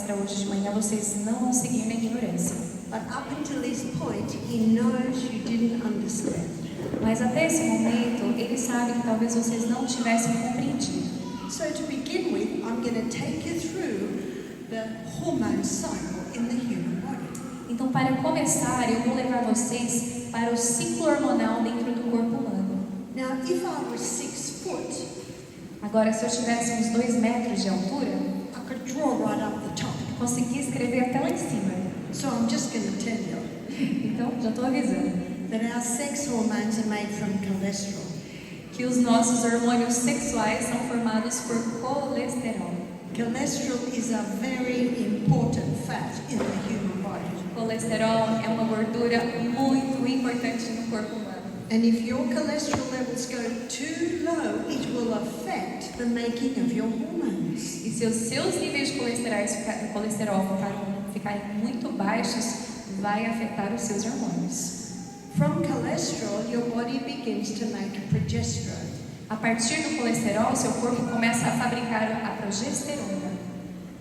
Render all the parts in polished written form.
palestra hoje de manhã, vocês não vão seguir na ignorância. But up until this point, he knows you didn't understand. Mas até esse momento, ele sabe que talvez vocês não tivessem compreendido. So to begin with, I'm going to take you through the hormone cycle in the human body. Então, para começar, eu vou levar vocês para o ciclo hormonal dentro do corpo humano. Now, if I was 6 foot, Agora, se eu tivesse uns 2 metros de altura, I could draw right up the top. eu conseguia escrever até lá em cima. So I'm just going to tell you Então, já estou avisando that our sex hormones are made from cholesterol. que os nossos hormônios sexuais são formados por colesterol. Cholesterol is a very important fat in the human body. Colesterol é uma gordura muito importante no corpo humano. And if your cholesterol levels go too low, it will affect the making of your hormones. E se os seus níveis de colesterol ficarem muito baixos, vai afetar os seus hormônios. From cholesterol, your body begins to make progesterone. A partir do colesterol, seu corpo começa a fabricar a progesterona.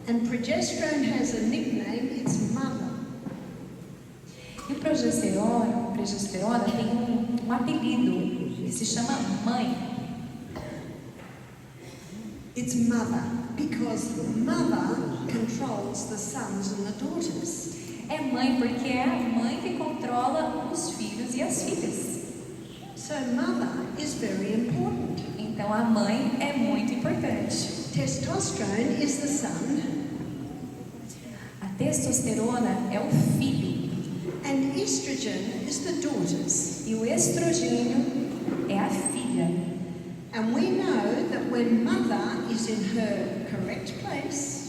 And progesterone has a nickname, it's mother. E o progesterona tem um apelido, que se chama mãe. It's mother, because mother controls the sons and the daughters. É mãe porque é a mãe que controla os filhos e as filhas. So mother is very important. Então a mãe é muito importante. Testosterone is the son, A testosterona é o filho and estrogen is the daughters. e o estrogênio é a filha. And we know that when mother is in her correct place,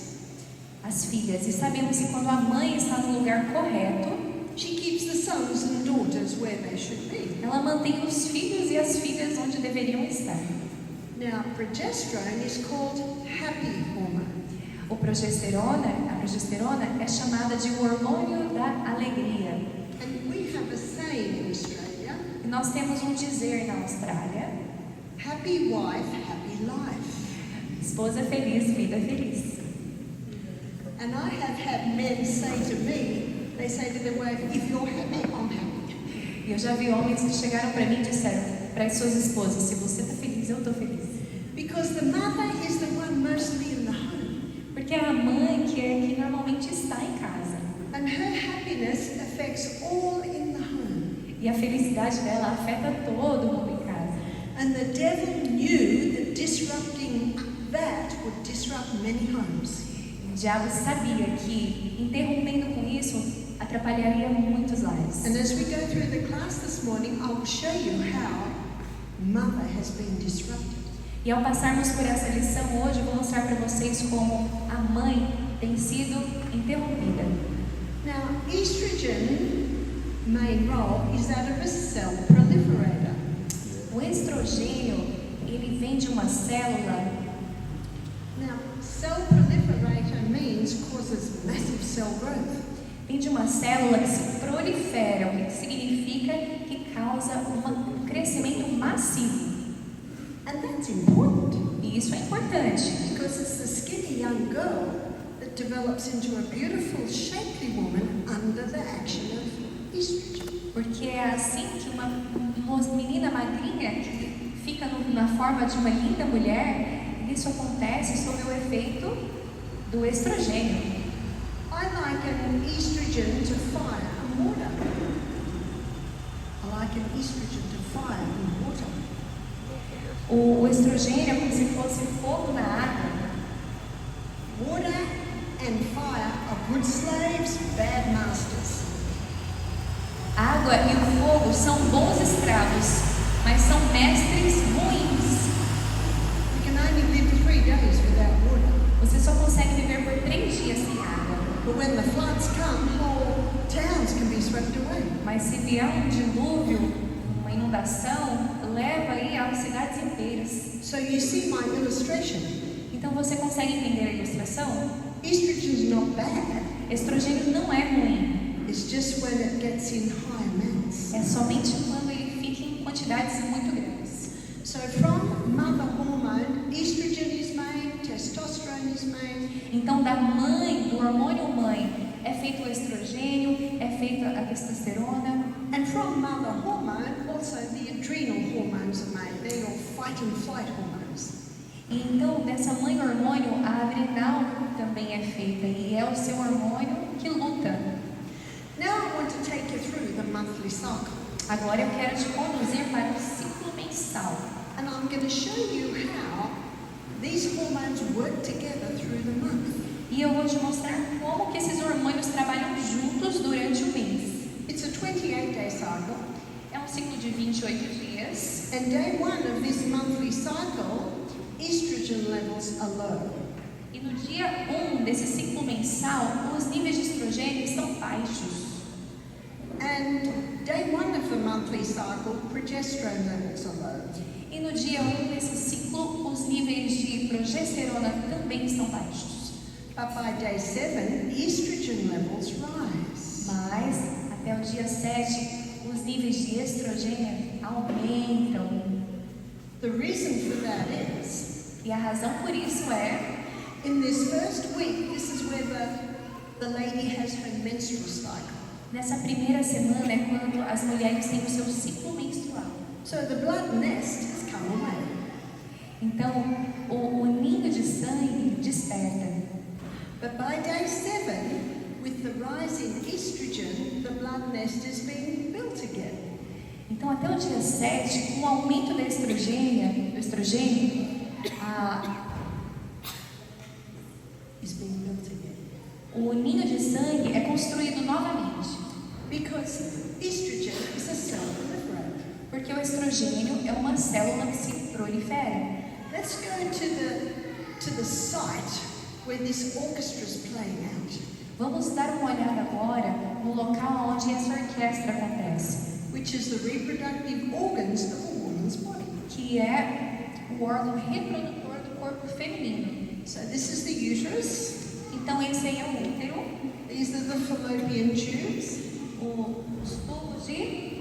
As filhas. E sabemos que quando a mãe está no lugar correto, she keeps the sons and daughters where they should be. ela mantém os filhos e as filhas onde deveriam estar. Now, progesterone is called happy hormone. A progesterona é chamada de hormônio da alegria. And we have a saying in Australia, E nós temos um dizer na Austrália: happy wife, happy life. esposa feliz, vida feliz. And I have had men say to me, they say to their wife, if you're happy, I'm happy. E eu já vi homens que chegaram para mim e disseram para as suas esposas: se você está feliz, eu estou feliz. Because the mother is the one mostly in the home. Porque é a mãe que normalmente está em casa. And her happiness affects all in the home. E a felicidade dela afeta todo mundo em casa. And the devil knew that disrupting that would disrupt many homes. O diabo sabia que, interrompendo com isso, atrapalharia muitos lares. And as we go through the class this morning, I will show you how mother has been disrupted. E ao passarmos por essa lição hoje, eu vou mostrar para vocês como a mãe tem sido interrompida. Now, estrogen main role is that of a cell proliferator. O estrogênio, ele vem de uma célula. Now, cell proliferator means causes massive cell growth. Vem de uma célula que se prolifera, o que significa que causa um crescimento massivo. And that's important E isso é importante, because it's the skinny young girl that develops into a beautiful, shapely woman under the action of estrogen. porque é assim que uma menina magrinha que fica na forma de uma linda mulher, isso acontece sob o efeito do estrogênio. I liken estrogen to fire and water. I liken estrogen to fire and water. O estrogênio é como se fosse fogo na água. Water and fire are good slaves, bad masters. A água e o fogo são bons escravos, mas são mestres ruins. We can only live 3 days without water. Você só consegue viver por 3 dias sem água. But when the floods come, whole towns can be swept away. Mas se vier um dilúvio, uma inundação, leva aí as cidades inteiras. So you see my illustration. Então você consegue entender a ilustração? Estrogen's not bad. Estrogênio não é ruim. It's just when it gets in high amounts. É somente quando ele fica em quantidades muito grandes. So from mother hormone, estrogen is made, testosterone is made. Então da mãe, do hormônio feito o estrogênio, é feita a testosterona. And from mother hormone, also the adrenal hormones are made. They're your fight and flight hormones. E então, dessa mãe hormônio, a adrenal também é feita e é o seu hormônio que luta. Now I want to take you through the monthly cycle. Agora eu quero te conduzir para o ciclo mensal. And I'm going to show you how these hormones work together through the month. E eu vou te mostrar como que esses hormônios trabalham juntos durante o mês. It's a 28-day cycle. É um ciclo de 28 dias. And day one of this monthly cycle, estrogen levels are low. E no dia 1 desse ciclo mensal, os níveis de estrogênio estão baixos. And day one of the monthly cycle, progesterone levels are low. E no dia 1 desse ciclo, os níveis de progesterona também estão baixos. But by day 7, the estrogen levels rise. Mas, até o dia 7, os níveis de estrogênio aumentam. The reason for that is, E a razão por isso é, in this first week, this is where the lady has her menstrual cycle. nessa primeira semana é quando as mulheres têm o seu ciclo menstrual. So the blood nest has come away. Então, o ninho de sangue desperta. But by day 7, with the rise in estrogen, the blood nest is being built again. Então, até o dia 7, com o aumento do estrogênio, Is being built again. o ninho de sangue é construído novamente. Because estrogen is a cell proliferator. Porque o estrogênio é uma célula que se prolifera. Let's go to the site where this orchestra is playing out, Vamos dar uma olhada agora no local onde essa orquestra acontece, which is the reproductive organs of a woman's body. que é o órgão reprodutor do corpo feminino. So this is the uterus. Então, esse aí é o útero, These are the fallopian tubes. os tubos de...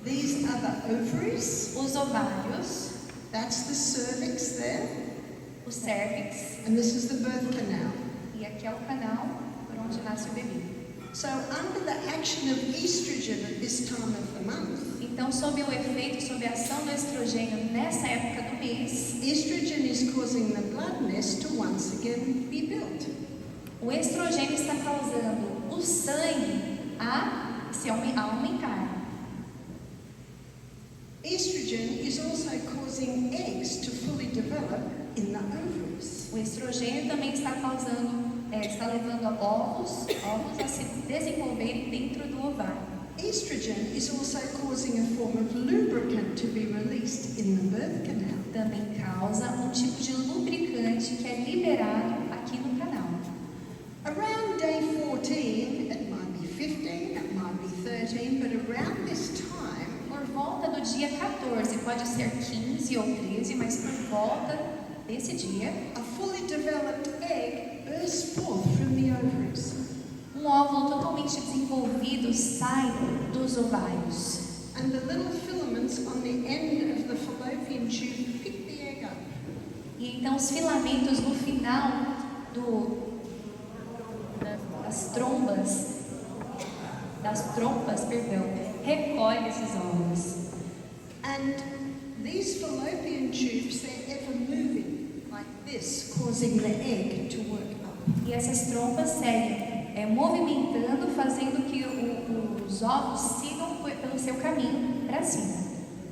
These are the ovaries. os ovários, That's the cervix there. o cérvix, And this is the birth canal. e aqui é o canal por onde nasce o bebê. So under the action of estrogen at this time of the month, Então, sob o efeito, sob a ação do estrogênio nessa época do mês, estrogen is causing the blood nest to once again be built. o estrogênio está causando o sangue a aumentar. Estrogen is also causing eggs to fully develop in the ovaries. O estrogênio também está está levando ovos a se desenvolverem dentro do ovário. Estrogen is also causing a form of lubricant to be released in the birth canal. Também causa um tipo de lubricante que é liberado aqui no canal. Around day 14, it might be 15, it might be 13, but around this time, Por volta do dia 14, pode ser 15 ou 13, mas por volta desse dia, a fully developed egg bursts forth from the ovaries. um óvulo totalmente desenvolvido sai dos ovários. And the little filaments on the end of the fallopian tube pick the egg up. E então os filamentos no final das trompas, recolhem esses óvulos. And these fallopian tubes, they're ever moving like this, causing the egg to work up. E essas trompas seguem movimentando, fazendo que os ovos sigam pelo seu caminho para cima.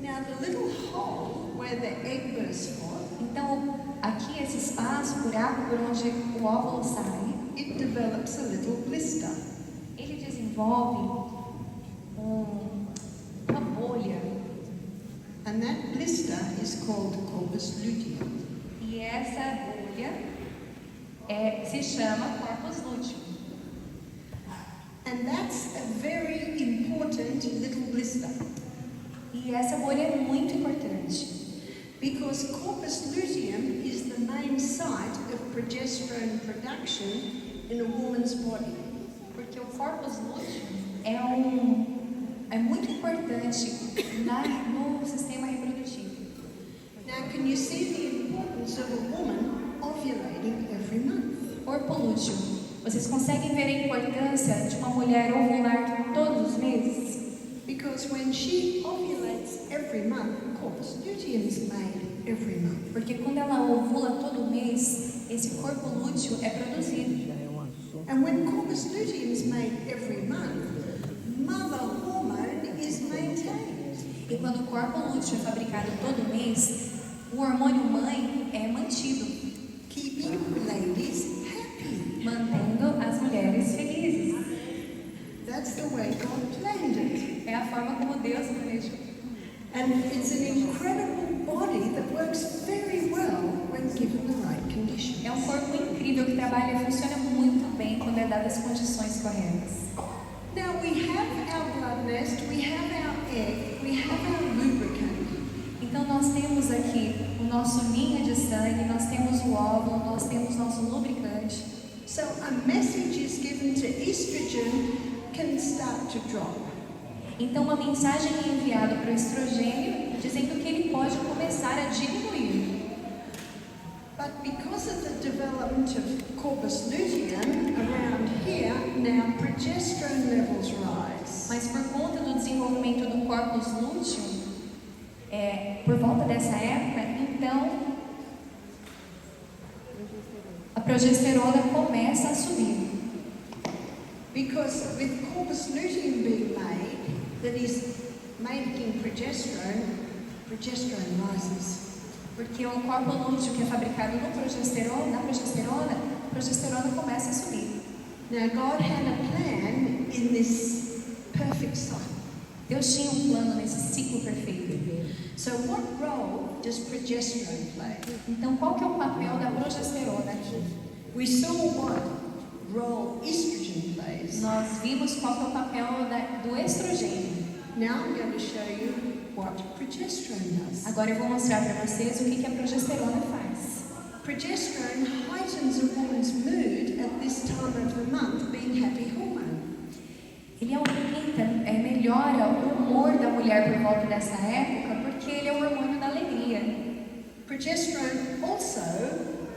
Now the little hole where the egg bursts forth, Então, aqui esse espaço, buraco por onde o óvulo sai, it develops a little blister. ele desenvolve uma bolha. And that blister is called corpus luteum. E essa bolha se chama corpus luteum. And that's a very important little blister, E essa bolha é muito importante, because corpus luteum is the main site of progesterone production in a woman's body. porque o corpus luteum é muito importante no sistema reprodutivo. Now, can you see the importance of a woman ovulating every month? Corpo lúteo. Vocês conseguem ver a importância de uma mulher ovular todos os meses? Because when she ovulates every month, corpus luteum is made every month. Porque quando ela ovula todo mês, esse corpo lúteo é produzido. And when corpus luteum is made every month, mother hormone is maintained. E quando o corpo lúteo é fabricado todo mês, o hormônio mãe é mantido, Keeping ladies happy. mantendo as mulheres felizes. That's the way God planned it. É a forma como Deus planejou. And it's an incredible body that works very well when given the right conditions. É um corpo incrível que trabalha e funciona muito bem quando é dadas as condições corretas. Now we have our blood nest, we have our egg, we have our lubricant. Então nós temos aqui o nosso ninho de sangue, nós temos o óvulo, nós temos nosso lubricante. So a message is given to estrogen can start to drop. Então uma mensagem é enviada para o estrogênio dizendo que ele pode começar a diminuir. But because of the development of corpus luteum around here, now progesterone levels rise. Mas por conta do desenvolvimento do corpus lúteo, por volta dessa época, então a progesterona começa a subir. Because with corpus luteum being made, that is making progesterone, progesterone rises. Porque o corpo lúteo que é fabricado na progesterona, a progesterona começa a subir. Now God had a plan in this perfect cycle. Deus tinha um plano nesse ciclo perfeito. So what role does progesterone play? Então qual que é o papel da progesterona aqui? We saw what role estrogen plays. Nós vimos qual que é o papel do estrogênio. Now I'm going to show you what progesterone does. Agora eu vou mostrar para vocês o que a progesterona faz. Progesterone heightens a woman's mood at this time of the month, being happy hormone. Ele aumenta, melhora o humor da mulher por volta dessa época, porque ele é o hormônio da alegria. Progesterone also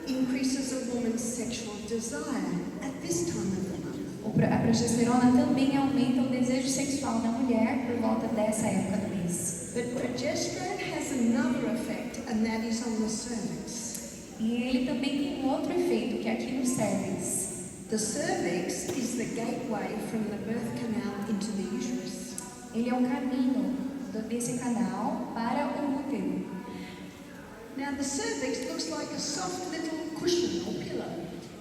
increases a woman's sexual desire at this time of the month. A progesterona também aumenta o desejo sexual da mulher por volta dessa época do mês. But progesterone has another effect, and that is on the cervix. E ele também tem um outro efeito, que é aqui no cérebro. The cervix is the gateway from the birth canal into the uterus. Ele é o caminho desse canal para o útero. Now the cervix looks like a soft little cushion or pillow.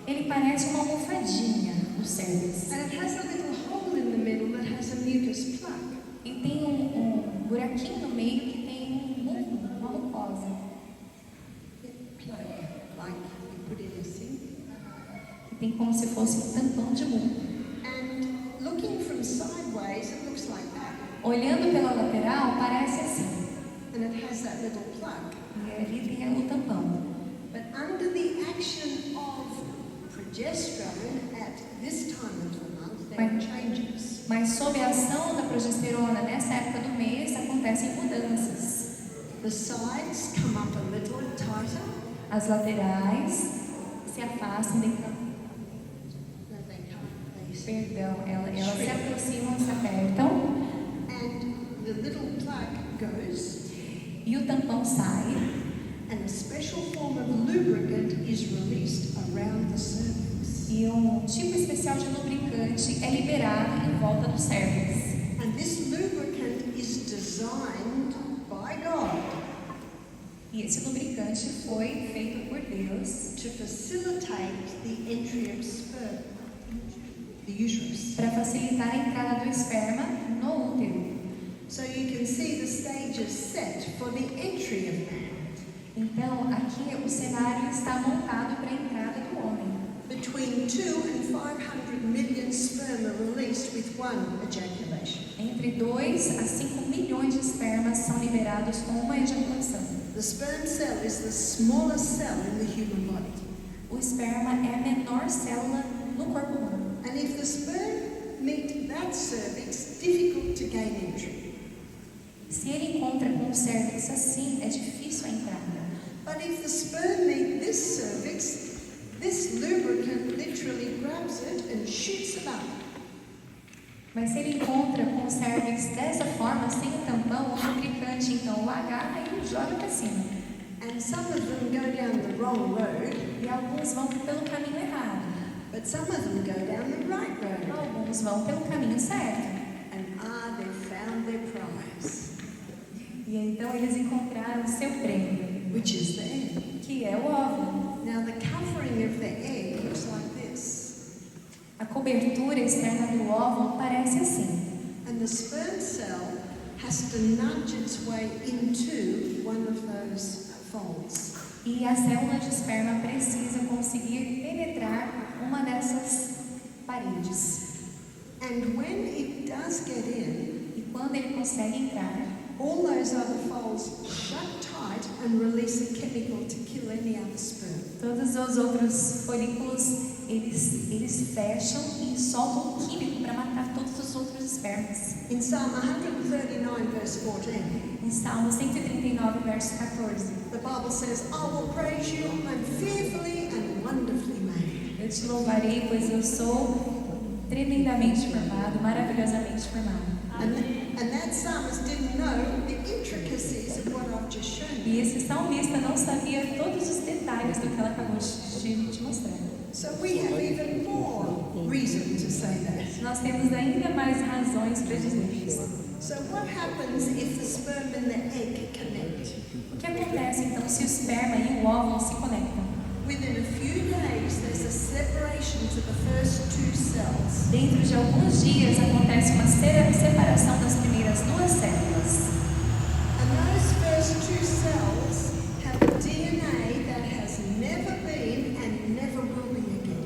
Ele parece uma almofadinha, o cérebro. And it has a little hole in the middle that has a mucus plug. E tem um buraquinho no meio que tem uma mucosa. Like you put in a sink. Que tem como se fosse um tampão de muco. And looking from sideways, it looks like that. Olhando pela lateral, parece assim. And it has that little plug. E ali tem o tampão. But under the action of progesterone at this time of the month, there are changes. Mas sob a ação da progesterona nessa época do mês, acontecem mudanças. The sides come up a little tighter. As laterais se afastam, No, they come. perdão, elas se aproximam, se apertam. And the little plug goes. E o tampão sai. And a special form of lubricant is released around the cervix. E um tipo especial de lubricante é liberado em volta do cérebro. And this lubricant is designed by God E esse lubricante foi feito por Deus to facilitate the entry of sperm, the uterus. para facilitar a entrada do esperma no útero. So you can see the stages set for the entry of man. Então, aqui o cenário está montado para a entrada do homem. Between 2 and 500 million sperm are released with one ejaculation. Entre 2 a 5 milhões de espermas são liberados com uma ejaculação. The sperm cell is the smallest cell in the human body. O esperma é a menor célula no corpo humano. And if the sperm meet that cervix, difficult to gain entry. Se ele encontra com o cérebro assim, é difícil a entrada. But if the sperm meet this cervix, this lubricant literally grabs it Mas se ele encontra com o cervix dessa forma, sem o tampão, o lubricante então o agarra e o joga para cima. And some of them go down the wrong road, E alguns vão pelo caminho errado. but some of them go down the right road. Alguns vão pelo caminho certo. And they found their prize, E então eles encontraram o seu prêmio, which is the egg. que é o óvulo. Now the covering of the egg looks like this. A cobertura externa do óvulo parece assim. And the sperm cell has to nudge its way into one of those folds. E a célula de esperma precisa conseguir penetrar uma dessas paredes. And when it does get in, E quando ele consegue entrar, all those other folds shut tight and release a chemical to kill any other sperm. todos os outros folículos eles fecham e soltam um químico para matar todos os outros espermas. In Psalm 139, verse 14, Em Salmo 139, verso 14, the Bible says, I will praise you, I'm fearfully and wonderfully made. eu te louvarei, pois eu sou tremendamente formado, maravilhosamente formado. And that psalmist didn't know the intricacies of what I've just shown you. E esse salmista não sabia todos os detalhes do que ela acabou de te mostrar. So we have even more reason to say that. Nós temos ainda mais razões para dizer isso. So what happens if the sperm and the egg connect? O que acontece então se o esperma e o óvulo se conectam? Within a few days, there's a separation to the first two cells. Dentro de alguns dias acontece uma separação das primeiras duas células. And those first two cells have a DNA that has never been and never will be again.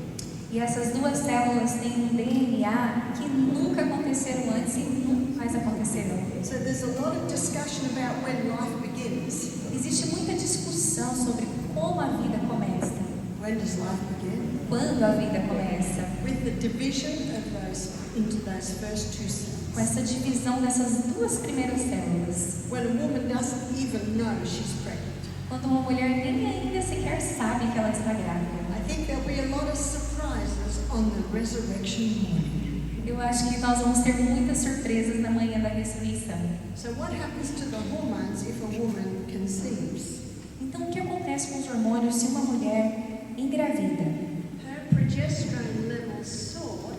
E essas duas células têm um DNA que nunca aconteceram antes e nunca mais acontecerão. So there's a lot of discussion about when life begins. Existe muita discussão sobre como a vida começa. When does life begin? Quando a vida começa? With the division of those into those first two Com cells. essa divisão dessas duas primeiras células. When a woman doesn't even know she's pregnant. Quando uma mulher nem ainda sequer sabe que ela está grávida. I think there'll be a lot of surprises on the resurrection morning. Eu acho que nós vamos ter muitas surpresas na manhã da ressurreição. So what happens to the hormones if a woman conceives? Então, o que acontece com os hormônios se uma mulher engravida? Her progesterone levels soar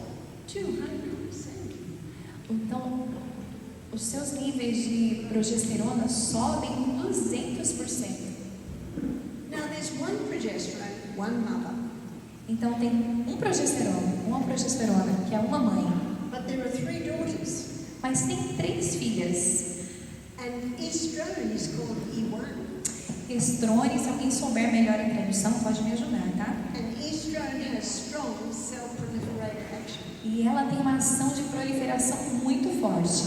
200%. Então, os seus níveis de progesterona sobem 200%. Now there's one progesterone, one mother, Então, tem uma progesterona, que é uma mãe, but there are 3 daughters. mas tem 3 filhas. And estrone is called E1. Estrone, se alguém souber melhor a tradução, pode me ajudar, tá? And estrone has strong cell proliferative action. E ela tem uma ação de proliferação muito forte.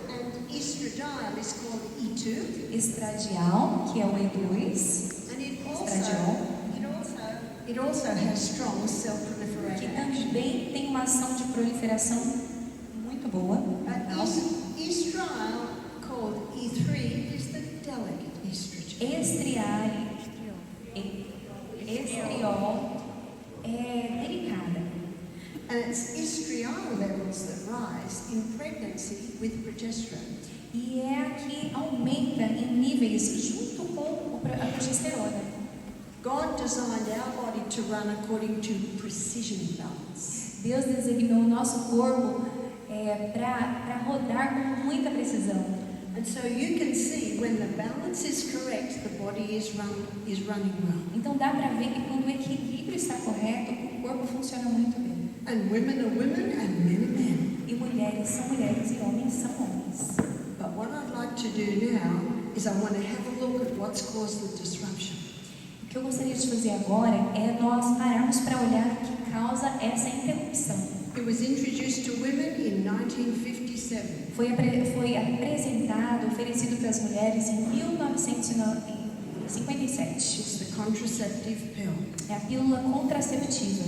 And estradiol is called E2. Estradiol, que é o E2, And it also has strong cell que proliferative action. também tem uma ação de proliferação muito boa. But estriol, called E3, is the delicate estrogen. Estriol é delicada. And it's estriol levels that rise in pregnancy with progesterone. E é a que aumenta em níveis junto com a progesterona. God designed our body to run according to precision balance. Deus designou o nosso corpo para rodar com muita precisão. And so you can see when the balance is correct, the body is running well. Então dá para ver que quando o equilíbrio está correto, o corpo funciona muito bem. And women are women and men are men. E mulheres são mulheres e homens são homens. But what I'd like to do now is I want to have a look at what's caused the disruption. O que eu gostaria de fazer agora é nós pararmos para olhar o que causa essa interrupção. It was introduced to women in 1957. Foi apresentado, oferecido para as mulheres em 1957. It's the contraceptive pill. É a pílula contraceptiva.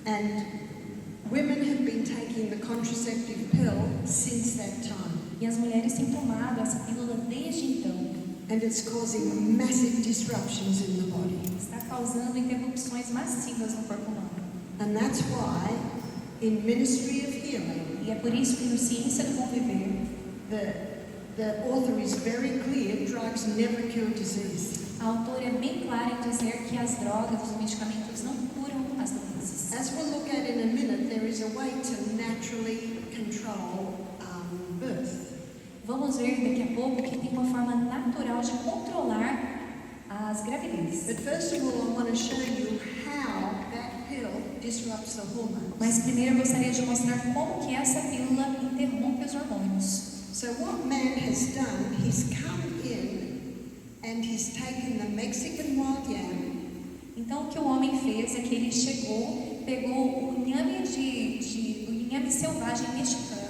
And women have been taking the contraceptive pill since that time. E as mulheres têm tomado essa pílula desde então. And it's causing massive disruptions in the body. Está causando interrupções massivas no corpo humano. And that's why in Ministry of Healing, E é por isso que no Ciência do Bom Viver, the author is very clear, drugs never cure disease. a autora é bem clara em dizer que as drogas, os medicamentos não curam as doenças. As we'll look at in a minute, there is a way to naturally control birth. Vamos ver daqui a pouco que tem uma forma natural de controlar as gravidez. But first of all, I want to show you how that pill disrupts the hormones. Mas primeiro eu gostaria de mostrar como que essa pílula interrompe os hormônios. So what man has done, he's come in and he's taken the Mexican wild yam. Então o que o homem fez é que ele chegou, pegou o inhame selvagem mexicano,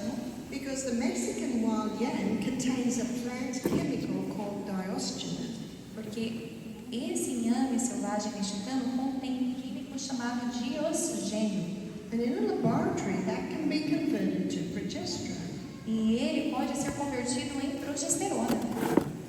Because the Mexican wild yam contains a plant chemical called diosgenin. porque esse inhame selvagem mexicano contém um químico chamado dioxigênio. And in a laboratory, that can be converted to progesterone. E ele pode ser convertido em progesterona.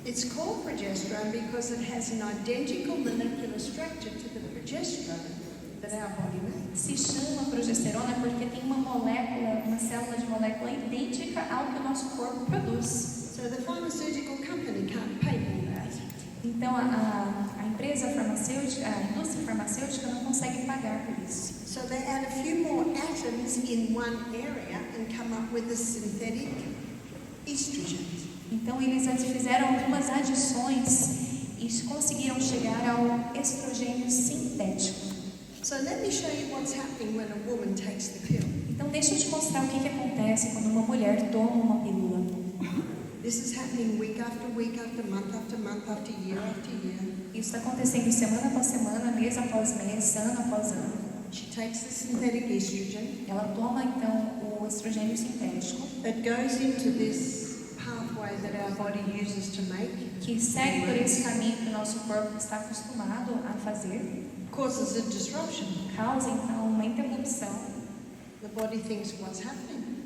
It's called progesterone because it has an identical molecular structure to the progesterone that our body makes. Se chama progesterona porque tem uma molécula, uma célula de molécula idêntica ao que o nosso corpo produz. So the pharmaceutical company can't pay for that. Então a empresa farmacêutica, a indústria farmacêutica não consegue pagar por isso. So they add a few more atoms in one area and come up with a synthetic estrogen. Então eles fizeram algumas adições e conseguiram chegar ao estrogênio sintético. So let me show you what's happening when a woman takes the pill. Então deixa eu te mostrar o que acontece quando uma mulher toma uma pílula. This is happening week after week after month after year after year. Isso está acontecendo semana após semana, mês após mês, ano após ano. She takes the synthetic estrogen. Ela toma então o estrogênio sintético, It goes into this pathway that our body uses to make. que segue por esse caminho que o nosso corpo está acostumado a fazer, Causes a disruption. causa então uma interrupção, The body thinks, what's happening?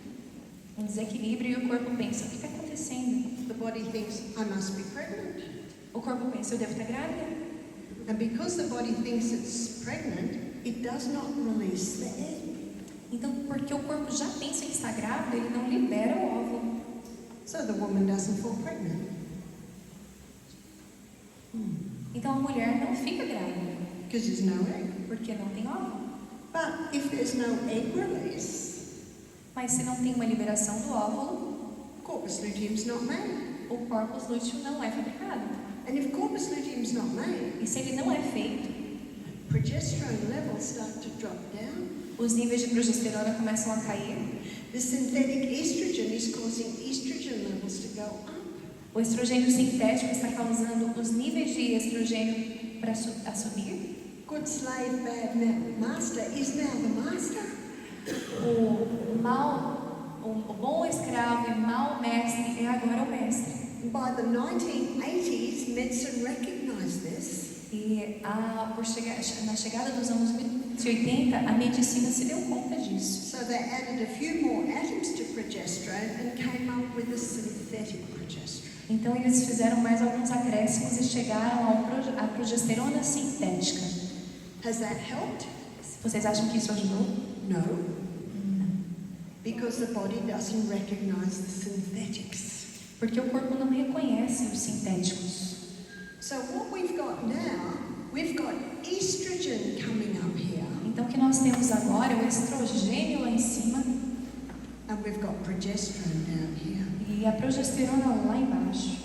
um desequilíbrio, e o corpo pensa: o que está acontecendo? The body thinks, I must be pregnant. O corpo pensa: eu devo estar grávida. And because the body thinks it's pregnant, it does not release the egg. Então, porque o corpo já pensa que está grávida, ele não libera o óvulo. So the woman doesn't fall pregnant. Então a mulher não fica grávida, Because there's no egg. porque não tem óvulo. But if there's no egg release, Mas se não tem uma liberação do óvulo, corpus luteum's not made. o corpus lúteo não é fabricado. And if corpus luteum's not made, E se ele não é feito, progesterone levels start to drop down. os níveis de progesterona começam a cair. The synthetic estrogen is causing estrogen levels to go up. O estrogênio sintético está causando os níveis de estrogênio a subir. Good slave, bad master is now the master. O bom escravo e mau mestre é agora o mestre. By the 1980s, medicine recognized this. E na chegada dos anos 1980, a medicina se deu conta disso. So they added a few more atoms to progesterone and came up with a synthetic progesterone. Então eles fizeram mais alguns acréscimos e chegaram à progesterona sintética. Has that helped? Vocês acham que isso ajudou? No, Não. because the body doesn't recognize the synthetics. Porque o corpo não reconhece os sintéticos. So what we've got now, we've got estrogen coming up here, Então o que nós temos agora é o estrogênio lá em cima and we've got progesterone down here. e a progesterona lá embaixo.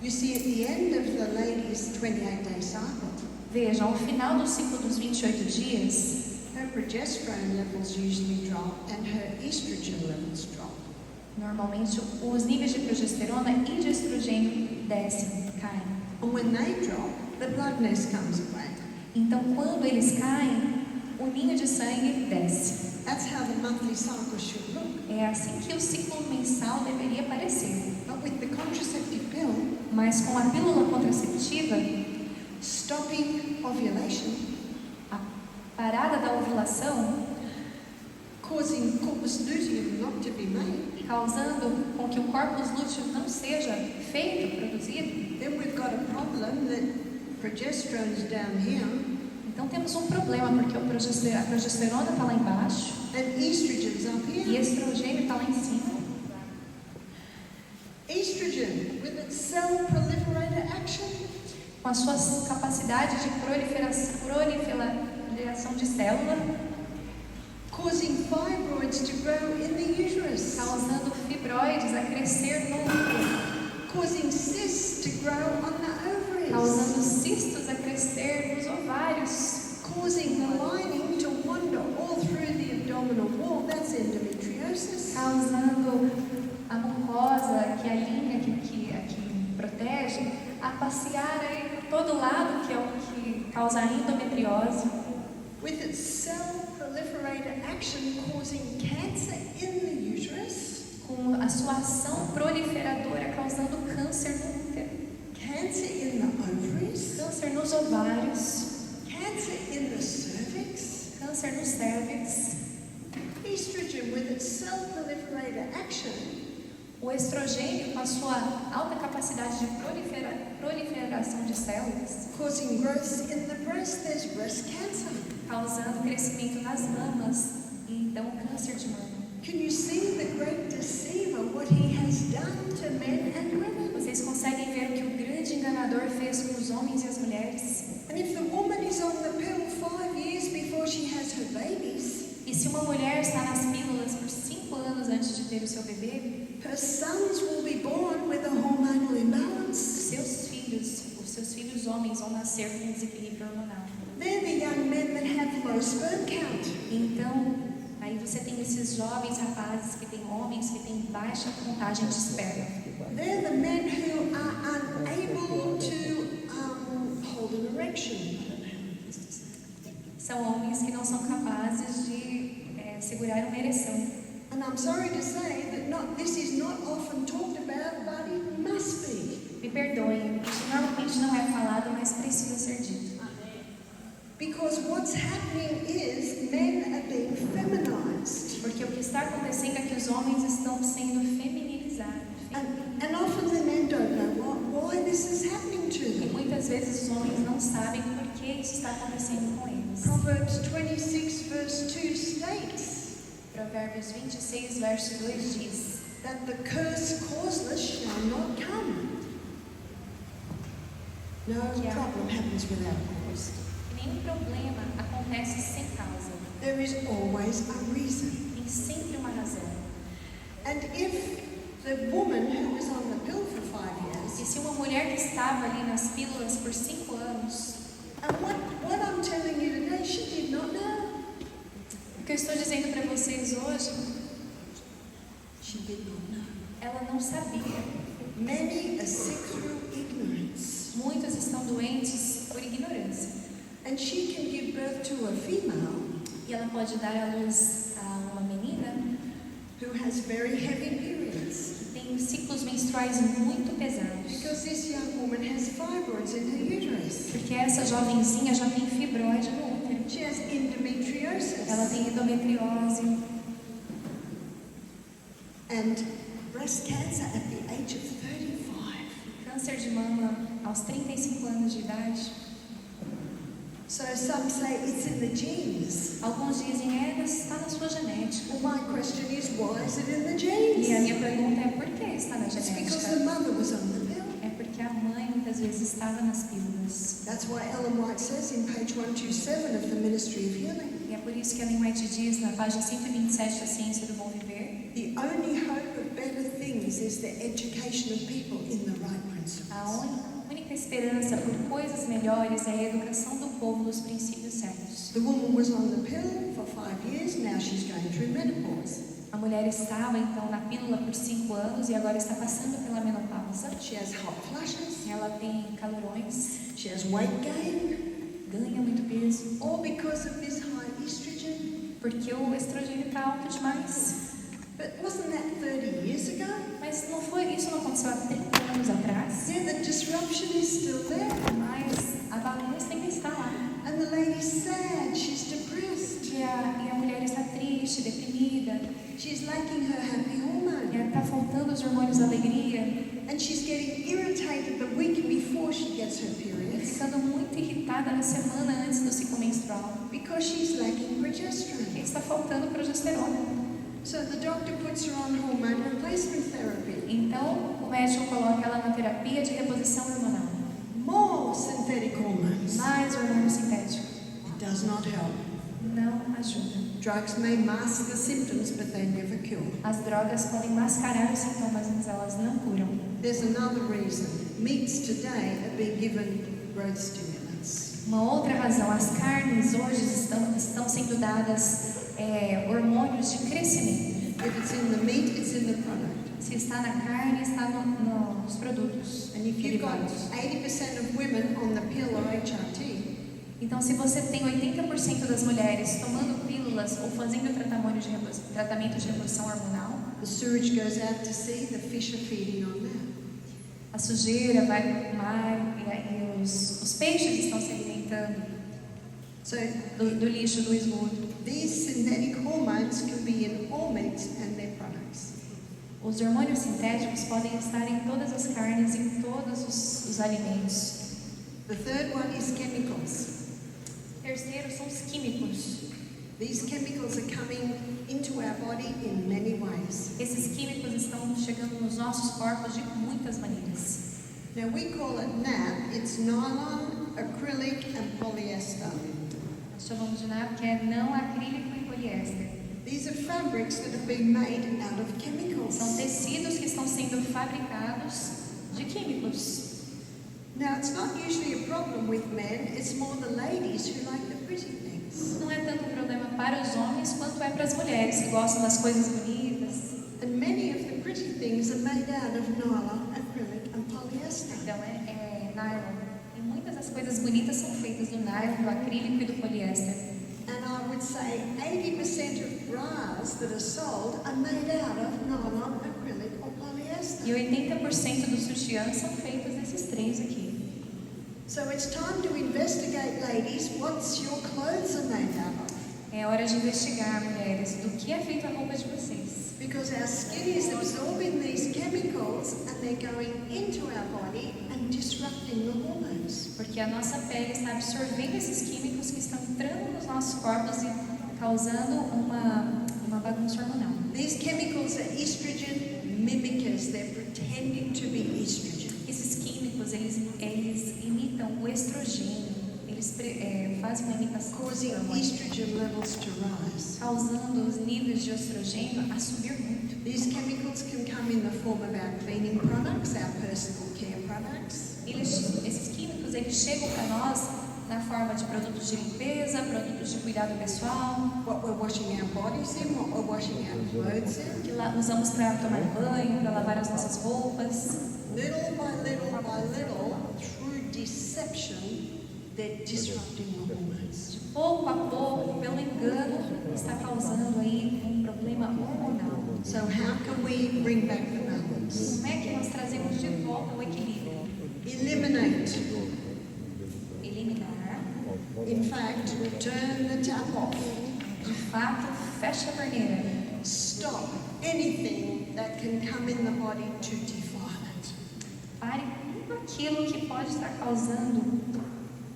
You see, at the end of the lady's 28-day cycle, Vejam, ao final do ciclo dos 28 dias, her progesterone levels usually drop and her estrogen levels drop. normalmente os níveis de progesterona e de estrogênio descem, caem. And when they drop, the blood nest comes away. Então quando eles caem, o ninho de sangue desce. That's how the monthly cycle should look. É assim que o ciclo mensal deveria parecer. But with the contraceptive pill, Mas com a pílula contraceptiva, stopping ovulation, a parada da ovulação, causing corpus luteum not to be made, causando com que o corpus lúteo não seja feito, produzido, then we've got a problem that progesterone's down here, Então temos um problema, porque a progesterona está lá embaixo and estrogen's up e here. estrogênio está lá em cima. Estrogen, with its cell proliferator action, Com a sua capacidade de proliferação de célula, causing fibroids to grow in the uterus, causando fibroides a crescer no útero, causing cysts to grow on the causando ovaries, cistos a crescer nos ovários, causing the lining to wander all through the abdominal wall. That's endometriosis. causando a mucosa, que é a linha que protege, a passear aí por todo lado, que é o que causa a endometriose, With its cell proliferator action causing cancer in the uterus, com a sua ação proliferadora causando câncer no útero, cancer in the ovaries, câncer nos ovários, cancer in the cervix. câncer no cérvix. Estrogen, with its cell proliferator action, O estrogênio, com a sua alta capacidade de proliferação de células, causing growth in the breast. There's breast cancer. causando crescimento nas mamas e então câncer de mama. Can you see the great deceiver, what he has done to men and women? Vocês conseguem ver o que o grande enganador fez com os homens e as mulheres? And if the woman is on the pill 5 years before she has her babies, E se uma mulher está nas pílulas por 5 anos antes de ter o seu bebê, her sons will be born with a hormonal imbalance. os seus filhos homens vão nascer com um desequilíbrio hormonal. They're the young men that have low sperm count. Então, aí você tem esses jovens rapazes que têm homens que têm baixa contagem de esperma. They're the men who are unable to hold an erection. São homens que não são capazes de segurar uma ereção. And I'm sorry to say that this is not often talked about, but it must be. Me perdoem, isso normalmente não é falado, mas precisa ser dito. Because what's happening is men are being feminized. Porque o que está acontecendo é que os homens estão sendo feminilizados. And often the men don't know why this is happening to E them. muitas vezes os homens não sabem por que isso está acontecendo com eles. Proverbs 26 verse 2 states Provérbios 26, verso 2 diz: that the curse causeless shall not come. No Yeah. problem happens without cause. nenhum problema acontece sem causa. There is always a reason. Tem sempre uma razão. And if the woman who was on the pill for 5 years, E se uma mulher que estava ali nas pílulas por 5 anos, and what I'm telling you today, she did not know. o que eu estou dizendo para vocês hoje, She did not know. ela não sabia. Many are sick through ignorance. Muitos estão doentes por ignorância. And she can give birth to a female E ela pode dar à luz a uma menina who has very heavy periods. que tem ciclos menstruais muito pesados. Because this young woman has fibroids in her uterus. Porque essa jovenzinha já tem fibroide no útero. She has endometriosis. Ela tem endometriose. And breast cancer at the age of 35. Câncer de mama aos 35 anos de idade. So some say it's in the genes. Alguns dizem, está na sua genética. Well, my question is, why is it in the E a genes? minha pergunta é, por que está na It's because the genética? mother was on the pill. É porque a mãe muitas vezes estava nas pílulas. That's why Ellen White says in page 127 of the Ministry of Healing, E é por isso que a Ellen White diz na página 127 da Ciência do Bom Viver, the only hope of better things is the education of people in the right principles. a única esperança por coisas melhores é a educação do povo dos princípios certos. The woman was on the pill for 5 years, now she's going through menopause. A mulher estava então na pílula por 5 anos e agora está passando pela menopausa. She has hot flushes, Ela tem calorões, she has weight gain, ganha muito peso, all because of this high estrogen. porque o estrogênio está alto demais. But wasn't that 30 years ago? Mas isso não aconteceu há 30 anos atrás. Yeah, the disruption is still there. Mas a bagunça ainda está lá. And the lady's sad, she's depressed, E a mulher está triste, deprimida. she's lacking her happy hormone. E está faltando os hormônios da alegria. And she's getting irritated the week before she gets her period ficando muito irritada na semana antes do ciclo menstrual, because she's lacking porque progesterone. está faltando progesterona. So the doctor puts her on hormone replacement therapy. Então, o médico coloca ela na terapia de reposição hormonal. More synthetic hormones. Mais hormônio sintético. It does not help. Não ajuda. Drugs may mask the symptoms, but they never cure. As drogas podem mascarar os sintomas, mas elas não curam. There's another reason. Meats today are being given growth stimulants. Uma outra razão, as carnes hoje estão sendo dadas hormônios de crescimento. If it's in the meat, it's in the product. Se está na carne, está nos produtos And if you've got derivados. 80% of women on the pill or HRT, Então, se você tem 80% das mulheres tomando pílulas ou fazendo tratamento de reposição hormonal, the sewage goes out to sea, the fish are feeding on that. a sujeira vai para o mar e os peixes estão se alimentando So do lixo, do esgoto. these synthetic hormones can be in all meats and their products. Os hormônios sintéticos podem estar em todas as carnes, em todos os alimentos. The third one is chemicals. Terceiro são os químicos. These chemicals are coming into our body in many ways. Esses químicos estão chegando nos nossos corpos de muitas maneiras. Now we call it NAP. It's nylon, acrylic and polyester. Nós chamamos de NAP, que é não acrílico e poliéster. These are fabrics that have been made out of chemicals. São tecidos que estão sendo fabricados de químicos. Now it's not usually a problem with men, it's more the ladies who like the pretty things. Não é tanto um problema para os homens quanto é para as mulheres que gostam das coisas bonitas. And many of the pretty things are made out of nylon, acrylic and polyester. Então é nylon. E muitas das coisas bonitas são feitas do nylon, do acrílico e do poliéster. And I would say 80% of bras that are sold are made out of nylon, acrylic or polyester. E 80% dos sutiãs são feitos desses três aqui. So it's time to investigate, ladies, what's your clothes are made out of. É hora de investigar, mulheres, do que é feita a roupa de vocês. Because our skin is absorbing these chemicals and they're going into our body and disrupting the hormones. Porque a nossa pele está absorvendo esses químicos que estão entrando nos nossos corpos e causando uma bagunça hormonal. These chemicals are estrogen mimickers. They're pretending to be estrogen. Esses químicos, eles imitam o estrogênio. Eles fazem uma imitação do Causing hormônio, estrogen levels to rise. causando os níveis de estrogênio a subir muito. These chemicals can come in the form of our cleaning products, our personal care products. Esses químicos, eles chegam para nós na forma de produtos de limpeza, produtos de cuidado pessoal, What we're washing our bodies in, what we're washing our clothes in. que usamos para tomar banho, para lavar as nossas roupas. Little by little, through deception, they're disrupting the hormones. Pouco a pouco, pelo engano, está causando aí um problema hormonal. So how can we bring back the balance? Como é que nós trazemos de volta o equilíbrio? Eliminate. Eliminar. In fact, turn the tap off. De fato, fecha a torneira. Stop anything that can come in the body to defile it. Pare tudo aquilo que pode estar causando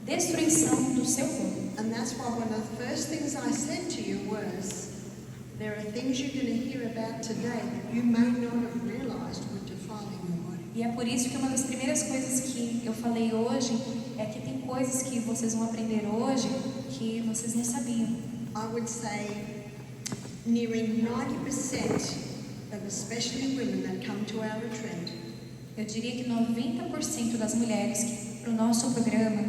destruição do seu corpo. And that's why one of the first things I said to you was, there are things you're going to hear about today that you may not have realized were defiling your body. E é por isso que uma das primeiras coisas que eu falei hoje é que tem coisas que vocês vão aprender hoje que vocês não sabiam. I would say nearing 90% of especially women that come to our retreat Eu diria que 90% das mulheres que para o nosso programa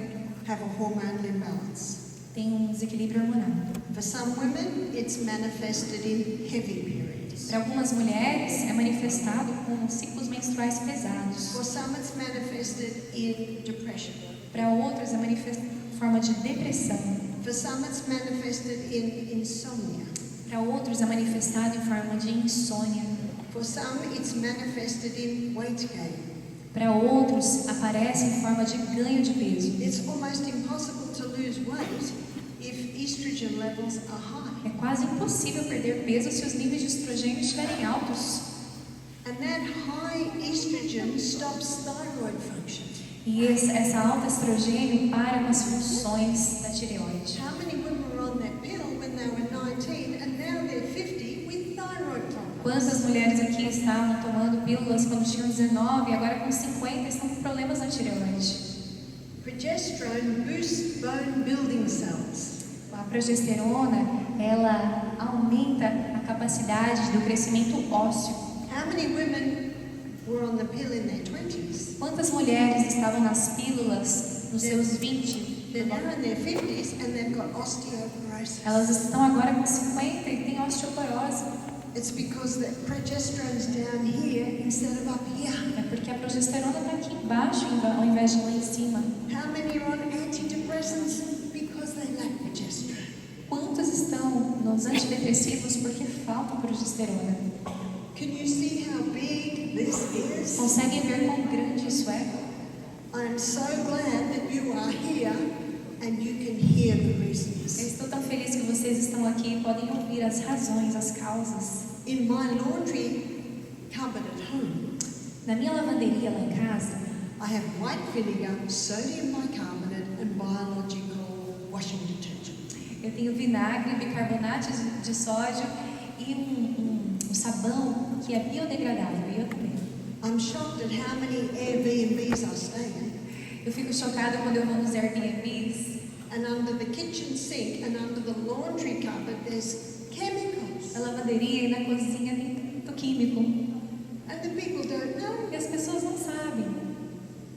have a hormonal imbalance. tem um desequilíbrio hormonal. For some women, it's manifested in heavy periods. Para algumas mulheres é manifestado com ciclos menstruais pesados. For some, it's manifested in depression. Para outras é manifestado em forma de depressão. For some, it's manifested in insomnia. Para outros é manifestado em forma de insônia. For some, it's manifested in weight gain. Para outros aparece em forma de ganho de peso. It's almost impossible to lose weight if estrogen levels are high. É quase impossível perder peso se os níveis de estrogênio estiverem altos. And that high estrogen stops thyroid function. E essa alta estrogênio para com as funções da tireoide. How many women were on that pill when they were 19 and now they're 50 with thyroid problems? Quantas mulheres aqui estavam tomando pílulas quando tinham 19 e agora com 50 estão com problemas na tireoide? Progesterone boosts bone building cells. A progesterona, ela aumenta a capacidade do crescimento ósseo. How many women were on the pill in their 20s? Quantas mulheres estavam nas pílulas nos seus 20? They're now in their 50s and they've got osteoporosis. Elas estão agora com 50 e têm osteoporose. It's because the progesterone's down here instead of up here. É porque a progesterona está aqui embaixo ao invés de lá em cima. How many are on antidepressants? Because they lack progesterone. Quantos estão nos antidepressivos porque falta progesterona? Can you see how big this is? Conseguem ver quão grande isso é? I'm so glad that you are here and you can hear the Eu reasons. estou tão feliz que vocês estão aqui e podem ouvir as razões, as causas. In my laundry cupboard at home, Na minha lavanderia lá em casa, I have white vinegar, sodium bicarbonate and biological washing detergent. eu tenho vinagre, bicarbonato de sódio e um sabão que é biodegradável. E eu também. I'm shocked at how many Airbnbs I stay in. Eu fico chocada quando eu vou nos Airbnbs. And under the kitchen sink and under the laundry cupboard, there's chemicals. Na lavanderia e na cozinha tem muito químico. And the people don't know. E as pessoas não sabem.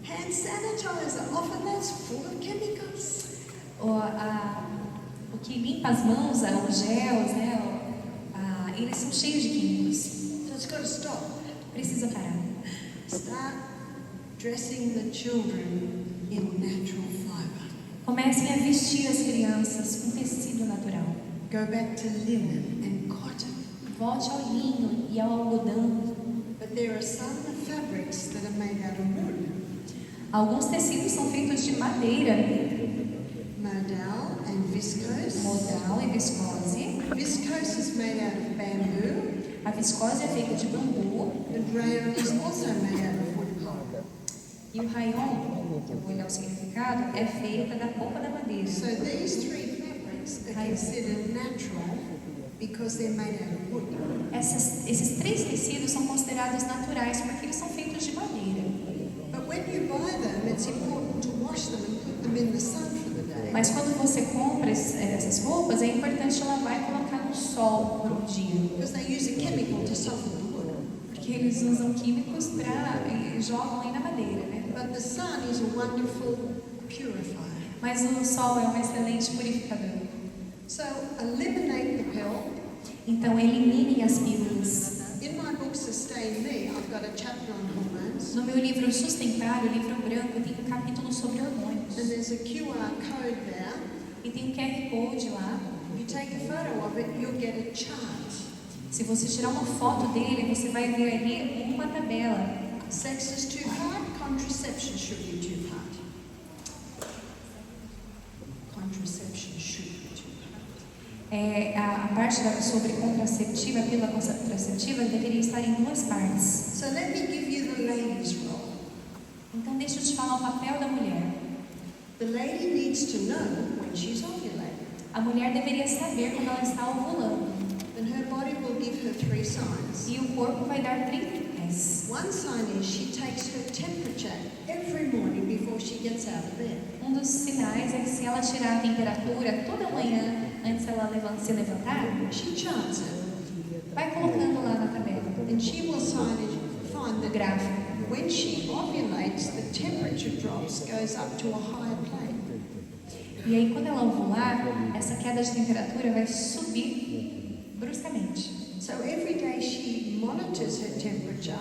Hand sanitizer, often that's full of chemicals. O que limpa as mãos, os gels, né? Eles são cheios de químicos. So it's got to stop. Precisa parar. Start dressing the children in natural fibre. Comecem a vestir as crianças com tecido natural. Go back to linen and cotton. Volte ao linho e ao algodão. But there are some fabrics that are made out of wood. Alguns tecidos são feitos de madeira, Modal and viscose. modal e viscose. Viscose is made out of bamboo. A viscose é feita de bambu. And rayon is also made out of wood pulp. E o rayon, que eu vou olhar o significado, é feita da polpa da madeira. So these three fabrics are considered natural because they're made out of wood. Esses três tecidos são considerados naturais porque eles são feitos de madeira. But when you buy them, it's important to wash them and put them in the sun for the day. Mas quando você compra essas roupas, é importante lavar e colocar no sol por um dia. Because they use a chemical to soften the wood. Porque eles usam químicos e jogam aí na madeira, né? But the sun is a wonderful purifier. Mas o sol é um excelente purificador. So eliminate the pill. Então eliminem as pílulas. In my book Sustain Me, I've got a chapter on hormones. No meu livro Sustentar, o livro branco, tem um capítulo sobre hormônios. And there's a QR code there. E tem um QR Code lá. If you take a photo of it, you'll get a chart. Se você tirar uma foto dele, você vai ver ali uma tabela. Sex is too hard, contraception should be too hard. Contraception should be too hard. A parte sobre contraceptiva, a pílula contraceptiva, deveria estar em duas partes. So let me give you the lady's role. Então deixa eu te falar o papel da mulher. The lady needs to know when she's ovulating. A mulher deveria saber quando ela está ovulando. And her body will give her 3 signs. E o corpo vai dar 3 sinais. One sign is she takes her temperature every morning before she gets out of bed. Um dos sinais é que se ela tirar a temperatura toda manhã antes ela se levantar, She charts it. vai colocando lá na tabela, And she will find no that gráfico. when she ovulates, the temperature drops, goes up to a higher plane. E aí quando ela ovular, essa queda de temperatura vai subir bruscamente. So every day she monitors her temperature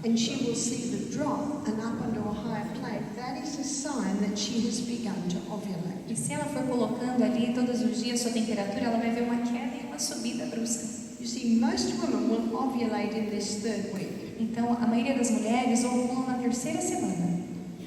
and she will see the drop and up onto a higher plane. That is a sign that she has begun to ovulate. E se ela for colocando ali todos os dias sua temperatura, ela vai ver uma queda e uma subida brusca. You see, most women will ovulate in this 3rd week. Então, a maioria das mulheres ovulam na 3ª semana.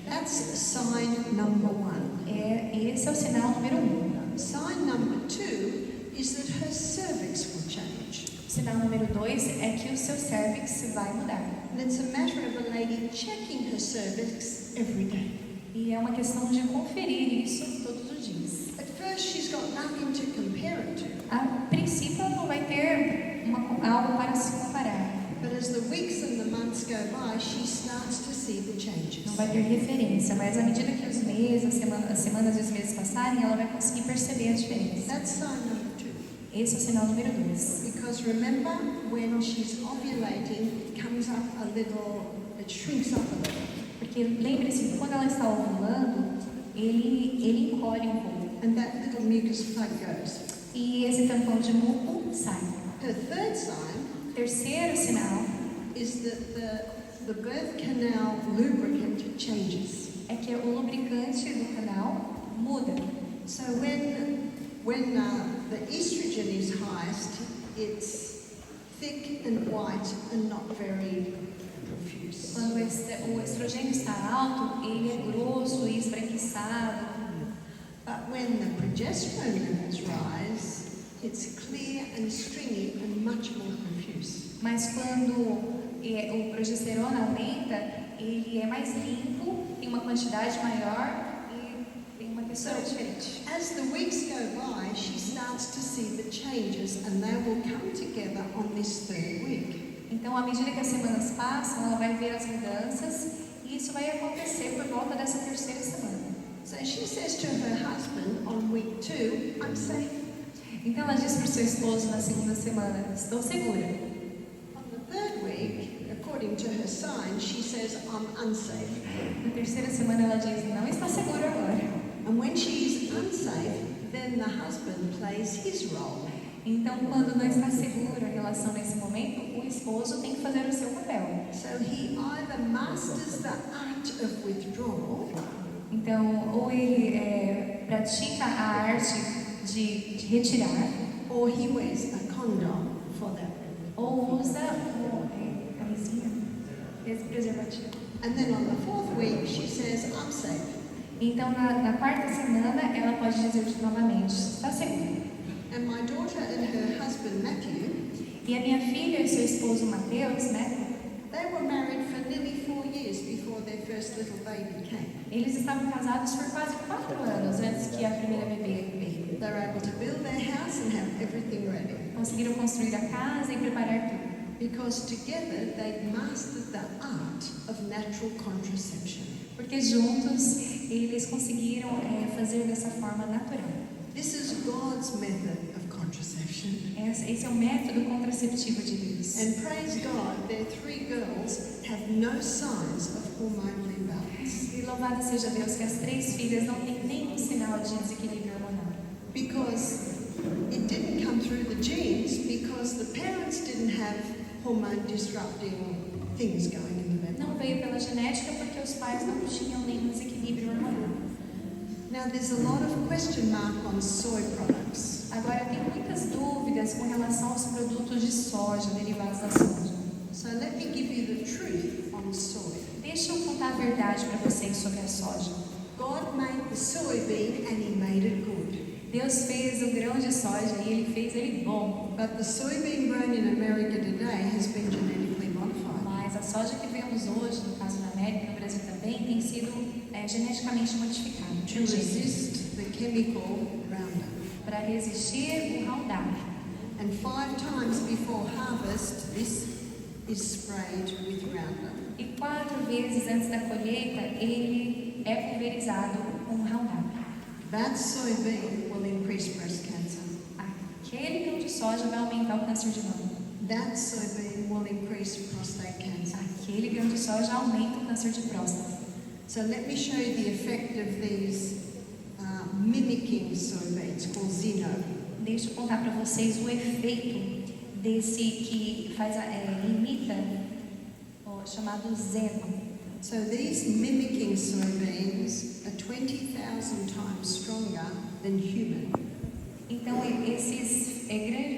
That's sign number 1. Esse é o sinal número 1. Sign number 2 is that her cervix will change. Sinal número 2 é que o seu cervix vai mudar. And it's a matter of a lady checking her cervix every day. E é uma questão de conferir isso todos os dias. At first, she's got nothing to compare it to. A princípio, ela não vai ter algo para se comparar. But as the weeks and the months go by, she starts to see the changes. Não vai ter referência, mas à medida que os meses, as semanas e os meses passarem, ela vai conseguir perceber a diferença. That's sign number 2. Esse é o sinal número 2. Because remember, when she's ovulating, it comes up a little, it shrinks up a little. Porque lembre-se que quando ela está ovulando, ele encolhe um pouco. And that little mucus plug goes. E esse tampão de muco sai. Her third sign Terceiro sinal is that the birth canal lubricant changes. é que o lubricante do canal muda. So when the estrogen is highest, it's thick and white and not very profuse. Quando o estrogênio está alto, ele é grosso e esbranquiçado. But when the progesterone levels rise, it's clear and stringy and much more profuse. Mas quando o progesterona aumenta, ele é mais limpo, tem uma quantidade maior e tem uma textura diferente. As the weeks go by, she starts to see the changes and they will come together on this third week. Então, à medida que as semanas passam, ela vai ver as mudanças e isso vai acontecer por volta dessa terceira semana. So she says to her husband on week 2, I'm safe. Então, ela diz para o seu esposo na segunda semana, estou segura. On the third week, according to her sign, she says, I'm unsafe. Na terceira semana, ela diz, não está segura agora. And when she's unsafe, then the husband plays his role. Então, quando não está segura a relação nesse momento, o esposo tem que fazer o seu papel. So he either masters the art of withdrawal, Então, ou ele pratica a arte de retirar, or he wears a condom for that. ou usa camisinha, preservativo. And then on the fourth week, she says, I'm safe. Então, na quarta semana, ela pode dizer novamente, está segura. And my daughter and her husband, Matthew, E a minha filha e seu esposo Mateus, né? they were married for nearly 4 years before their first little baby came. Eles estavam casados por quase 4 anos antes que a primeira bebê veio. They were able to build their house and have everything ready. Conseguiram construir a casa e preparar tudo. Because together they'd mastered the art of natural contraception. Porque juntos eles conseguiram fazer dessa forma natural. This is God's method of contraception. Esse é o método contraceptivo de Deus. And praise God, their 3 girls have no signs of hormonal imbalance. E louvado seja Deus que as 3 filhas não têm nenhum sinal de desequilíbrio hormonal. Because it didn't come through the genes, because the parents didn't have hormone disrupting things going in the Não baby. veio pela genética porque os pais não tinham nenhum desequilíbrio hormonal. Now there's a lot of question mark on soy products. Agora tem muitas dúvidas com relação aos produtos de soja, derivados da soja. So let me give you the truth on soy. Deixa eu contar a verdade para vocês sobre a soja. God made the soybean and He made it good. Deus fez o grão de soja e Ele fez ele bom. But the soybean grown in America today has been genetically modified Mas a soja que vemos hoje, no caso da América e no Brasil também, tem sido geneticamente modificada to resist the chemical Roundup. para resistir o Roundup. And 5 times before harvest, this is sprayed with Roundup. E 4 vezes antes da colheita, ele é pulverizado com Roundup. That soybean will increase breast cancer. Aquele grão de soja vai aumentar o câncer de mama. That soybean will increase prostate cancer. Aquele grão de soja aumenta o câncer de próstata. So let me show you the effect of these mimicking soybeans called Xeno. Deixa eu contar para vocês o efeito desse que imita, chamado Zeno. So these mimicking soybeans are 20,000 times stronger than human. Então, esses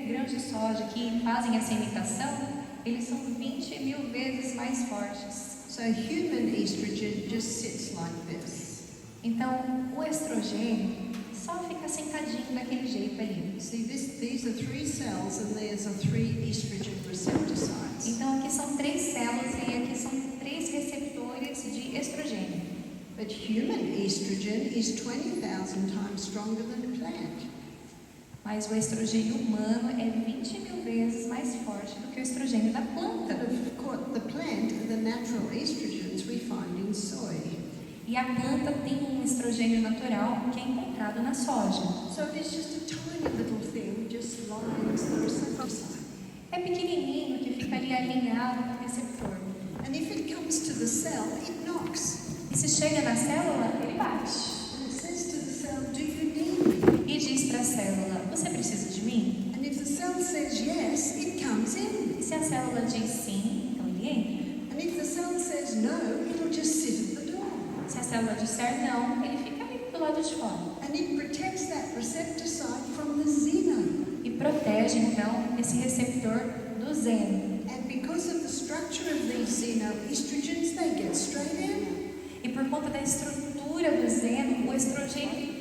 grãos de soja que fazem essa imitação, eles são 20.000 vezes mais fortes. So human estrogen just sits like this. Então, o estrogênio só ficar sentadinho daquele jeito aí. See, these are 3 cells and there's are 3 estrogen receptor sites. Então aqui são 3 células e aqui são 3 receptores de estrogênio. But human estrogen is 20,000 times stronger than plant. Mas o estrogênio humano é 20.000 vezes mais forte do que o estrogênio da And planta. of course, the plant, the natural estrogens we find in soy. E a planta tem um estrogênio natural que é encontrado na soja. So it is just a tiny little thing, just lines the receptor site. É pequenininho que fica ali alinhado no receptor. And if it comes to the cell, it knocks. E se chega na célula, ele bate. And it says to the cell, do you need me? E diz para a célula, você precisa de mim? And if the cell says yes, it comes in. E se a célula diz sim, então ele entra. And if the cell says no, it'll just sit at the door. Se a célula disser não, ele fica ali do lado de fora. And it protects that receptor site from the xeno. E protege, então, esse receptor do zeno. And because of the structure of these xenoestrogens, they get straight in. E por conta da estrutura do zeno, o estrogênio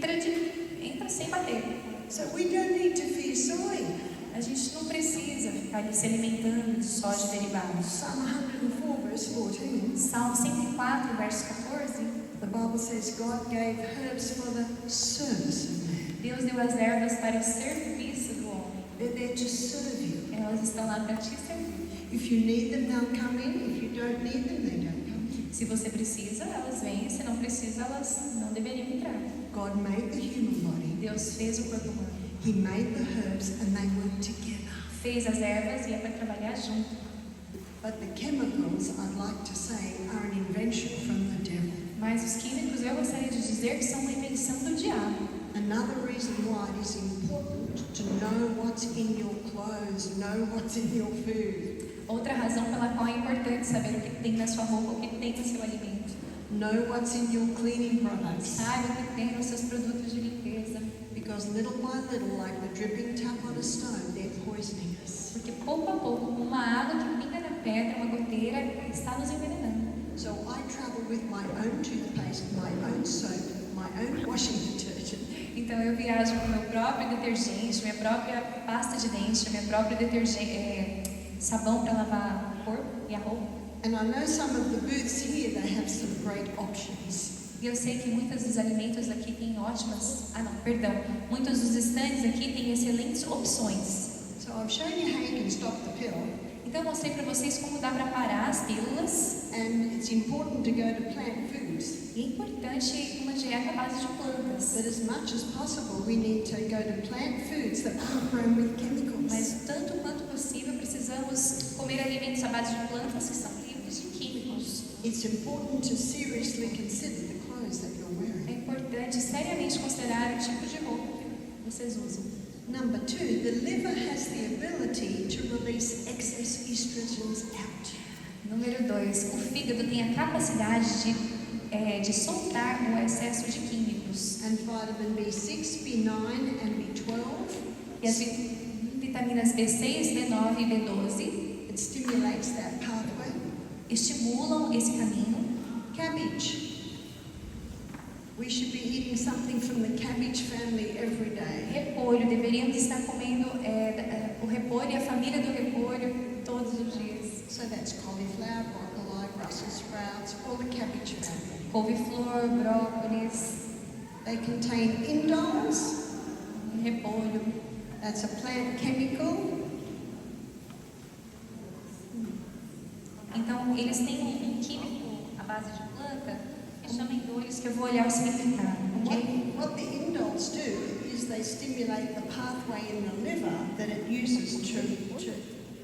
entra sem bater. So we don't need to fear soy. A gente não precisa ficar ali se alimentando de soja e derivados. Psalm 104 verse 14. Salmo 104, verso 14. The Bible says God gave herbs for the service of man. Deus deu as ervas para o serviço do homem. They're there to serve you. Elas estão lá para te servir. If you need them, they'll come in. If you don't need them, they don't come in. Se você precisa, elas vêm. Se não precisa, elas não deveriam entrar. God made the human body. Deus fez o corpo humano. He made the herbs and they work together. Fez as ervas e é para trabalhar junto. But the chemicals, I'd like to say, are an invention from the devil. Mas os químicos, eu gostaria de dizer que são uma invenção do diabo. Another reason why it is important to know what's in your clothes, know what's in your food. Outra razão pela qual é importante saber o que tem na sua roupa, o que tem no seu alimento. Know what's in your cleaning products. Saiba o que tem nos seus produtos de limpeza. Because little by little, like the dripping tap on a stone, they're poisoning us. Porque pouco a pouco, como uma água que pinga na pedra, uma goteira, está nos envenenando. So I travel with my own toothpaste, my own soap, my own washing detergent. Então eu viajo com o meu próprio detergente, minha própria pasta de dente, minha própria sabão para lavar o corpo e a roupa. And I know some of the booths here, they have some great options. E eu sei que muitos dos alimentos aqui têm muitos dos estandes aqui têm excelentes opções. So I've shown you how you can stop the pill. Então eu mostrei para vocês como dá para parar as pílulas. And it's important to go to plant foods. E é importante uma dieta à base de plantas. But as much as possible, we need to go to plant foods that aren't grown with chemicals. Mas tanto quanto possível precisamos comer alimentos à base de plantas que são livres de químicos. It's important to seriously consider the clothes that you're É wearing. importante seriamente considerar o tipo de roupa que vocês usam. Number 2, the liver has the ability to release excess estrogens out. Número 2, o fígado tem a capacidade de soltar o excesso de químicos. And vitamin B6, B9 and B12, E as vitaminas B6, B9 e B12 it stimulates that pathway. estimulam esse caminho. Cabbage. We should be eating something from the cabbage family every day. Repolho, deveríamos estar comendo o repolho e a família do repolho todos os dias. So that's cauliflower, broccoli, Brussels sprouts, all the cabbage family. Couve-flor, brócolis, They contain indoles. repolho. That's a plant chemical. Então, eles têm um químico à base de planta que chama indolhos, que eu vou olhar o significado, ok? What the indoles do is they stimulate the pathway in the liver that it uses to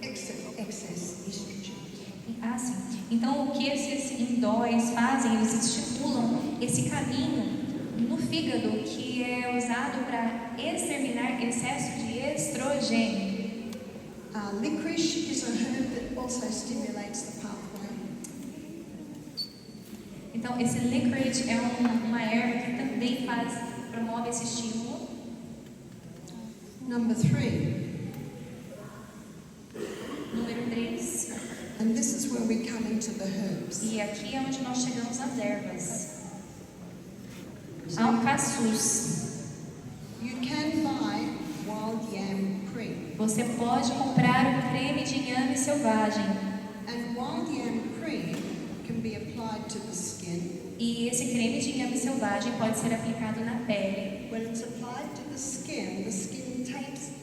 excess estrogen. Ah, sim. Então, o que esses indóis fazem, eles estimulam esse caminho no fígado que é usado para exterminar excesso de estrogênio. Licorice is a herb that also stimulates the pathway. Então, esse licorice é uma erva que também promove esse estímulo. Number 3, Número 3. and this is where we come into the herbs. E aqui é onde nós chegamos às ervas. Alcaçuz. Você pode comprar um creme de inhame selvagem. And wild yam cream can be applied to the skin. E esse creme de inhame selvagem pode ser aplicado na pele. When it's applied to the skin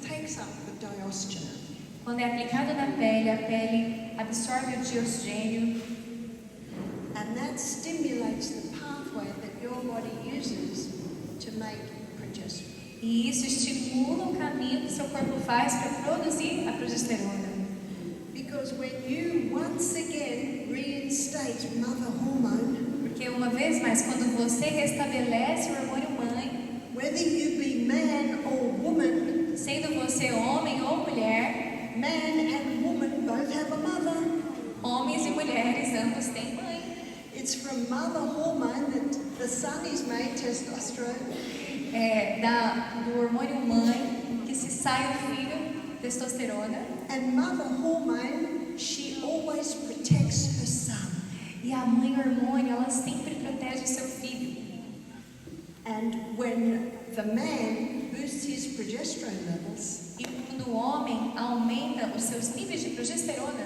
takes up the dioxygen. Quando é aplicado na pele, a pele absorve o dioxigênio. And that stimulates the pathway that your body uses to make progesterone. E isso estimula o caminho que seu corpo faz para produzir a progesterona. Because when you once again reinstate mother hormone, Porque uma vez mais, quando você restabelece o hormônio mãe, whether you be man or woman, sendo você homem ou mulher, man and woman both have a mother. homens e mulheres ambos têm mãe. It's from mother hormone that the son is made, testosterone. Do hormônio mãe que se sai o filho, testosterona. And mother hormone, she always protects her son. E a mãe hormônio, ela sempre protege o seu filho. And when the man boosts his progesterone levels, E quando o homem aumenta os seus níveis de progesterona,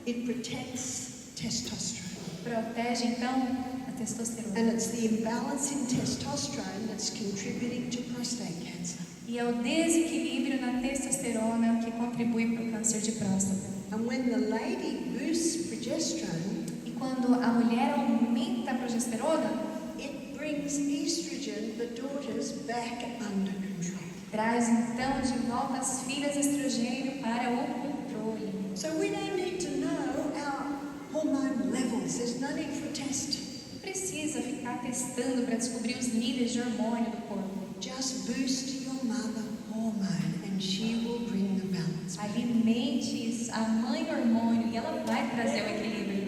it protects testosterone. protege então a testosterona. And it's the imbalance in testosterone that's contributing to prostate cancer. E é o desequilíbrio na testosterona que contribui para o câncer de próstata. And when the lady boosts progesterone, E quando a mulher aumenta a progesterona, it brings estrogen, the daughters, back under control. traz então de volta as filhas estrogênio para o controle. So we don't need to know our hormone levels. There's no need for a test. Não precisa ficar testando para descobrir os níveis de hormônio do corpo. Just boost your mother hormone and she will bring the balance. Alimente a mãe hormônio e ela vai trazer o equilíbrio.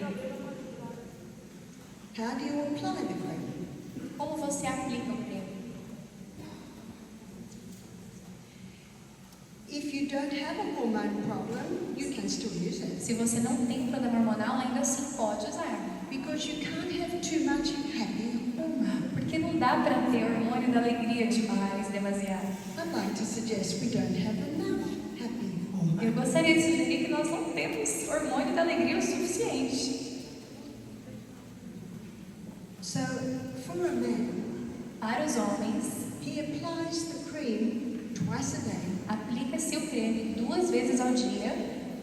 How do you apply the cream? Como você aplica o creme? If you don't have a hormone problem, you can still use it. Se você não tem problema hormonal, ainda assim pode usar. Because you can't have too much happy hormone. Porque não dá para ter hormônio da alegria demais, demasiado. I'd like to suggest we don't have enough happy hormone. Eu gostaria de sugerir que nós não temos hormônio da alegria o suficiente. So, for a man, Para os homens, he applies the cream twice a day, aplica-se o creme 2 vezes ao dia,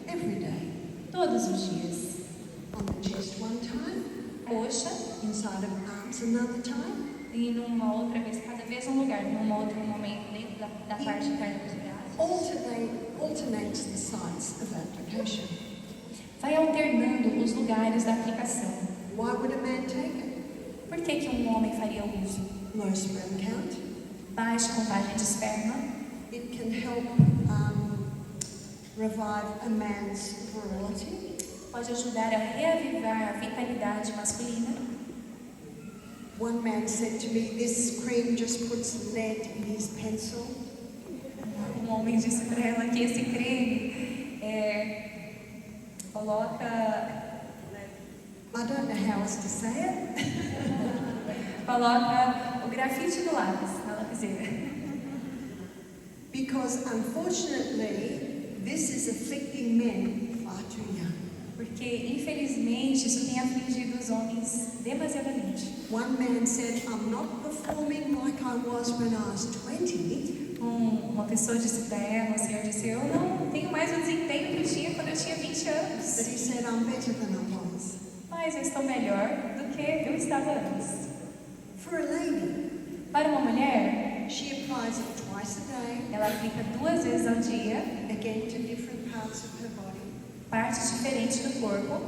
every day. todos os dias. On the chest one time, Coxa, inside of arms another time. e numa outra vez, cada vez um lugar, num outro momento dentro da parte interna dos braços. Alternates the sites of application. Vai alternando os lugares da aplicação. Why would a man take it? Por que um homem faria uso? Low sperm count. Baixa contagem de esperma. It can help revive a man's virility. Pode ajudar a reavivar a vitalidade masculina. One man said to me, this cream just puts lead in his pencil. Um homem disse para ela que esse creme coloca I don't know how else to say it. coloca o grafite do lápis na lapiseira. Because unfortunately, this is afflicting men far too young. Porque, infelizmente, isso tem afligido os homens demasiadamente. One man said, I'm not performing like I was when I was 20. Uma pessoa disse para ela, o Senhor disse, eu não tenho mais o desempenho que eu tinha quando eu tinha 20 But anos. he said, I'm better than I was. Mas eu estou melhor do que eu estava antes. For a lady, Para uma mulher, she applies it twice a day, ela aplica 2 vezes ao dia, again to different parts of her body. partes diferentes do corpo,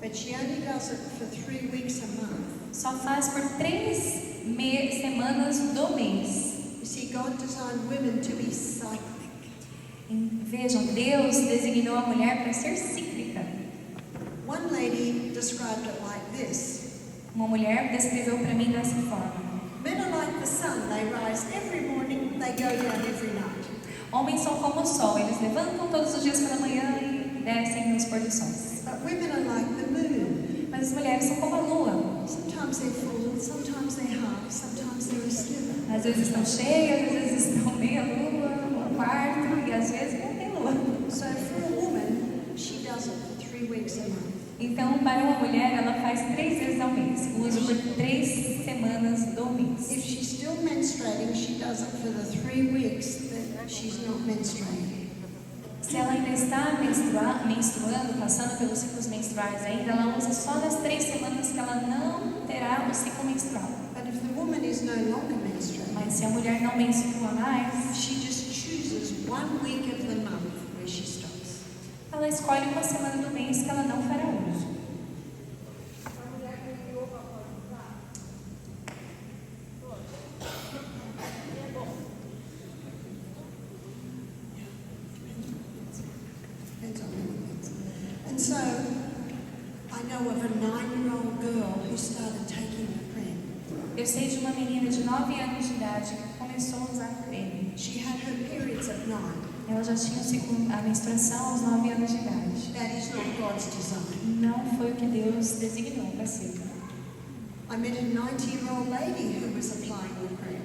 But she only does it for 3 weeks a month. só faz por 3 semanas do mês. You see, God designed women to be cyclic. Vejam, Deus designou a mulher para ser cíclica. One lady described it like this. Uma mulher descreveu para mim dessa forma. Men are like the sun. They rise every morning, they go down every night. Homens são como o sol, eles levantam todos os dias pela manhã e descem nos pôr do sol. But women are like the moon. Mas as mulheres são como a lua. Sometimes they're full, sometimes they're half, sometimes they're a sliver. Às vezes estão cheias, às vezes estão meia lua, um quarto, e às vezes não tem lua. Então, para uma mulher, ela faz 3 vezes ao mês. O uso por 3 semanas do mês. If she's still menstruating, she does it for the 3 weeks that she's not menstruating. Se ela ainda está menstruando, passando pelos ciclos menstruais ainda, ela usa só nas 3 semanas que ela não terá o ciclo menstrual. But if the woman is no longer menstruating, Mas se a mulher não menstrua mais, she just chooses 1 week of the month where she stops. ela escolhe uma semana do mês que ela não fará uso. And so, I know of a 9-year-old girl who started taking the cream. Eu sei de uma menina de 9 anos de idade que começou a usar creme. She had her periods at 9. Ela já tinha a menstruação aos 9 anos de idade. That is not God's design. Não foi o que Deus designou para ser. I met a 90-year-old lady who was applying the cream.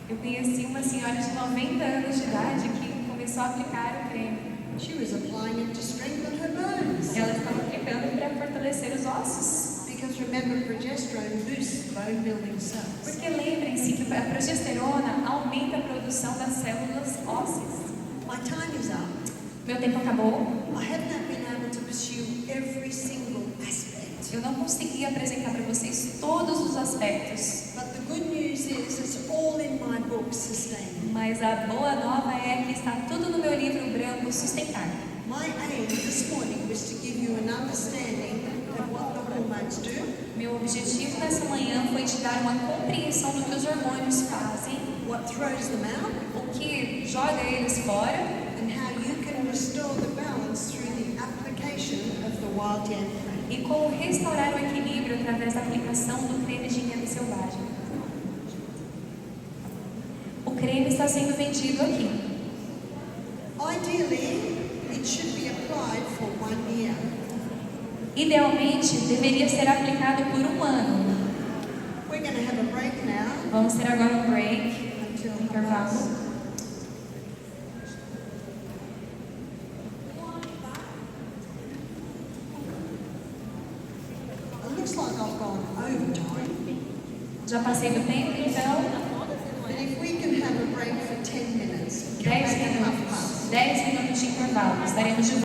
Eu conheci uma senhora de 90 anos de idade que começou a aplicar o creme. She was applying it to strengthen her bones. Ela estava aplicando para fortalecer os ossos. Because remember, progesterone boosts bone building cells. Porque lembrem-se que a progesterona aumenta a produção das células ósseas. My time is up. Meu tempo acabou. I have not been able to pursue every single aspect. Eu não consegui apresentar para vocês todos os aspectos. But the good news is it's all in my book, Sustain. Mas a boa nova é que está tudo no meu livro branco Sustentar. My aim this morning was to give you an understanding of what the hormones do, Meu objetivo nessa manhã foi te dar uma compreensão do que os hormônios fazem, what throws them out, o que joga eles fora and how you can restore the balance through the application of the wild yam cream. e como restaurar o equilíbrio através da aplicação do creme de inhame selvagem. O creme está sendo vendido aqui. Ideally, it should be applied for 1 year. Idealmente, deveria ser aplicado por 1 ano. We're going to have a break now Vamos ter agora um break, until intervalo. It looks like I've gone overtime. Já passei do tempo, então And if we can have a break for 10 minutes, come 10 back at minutos. 1:30. 10 minutos de intervalo. Estaremos de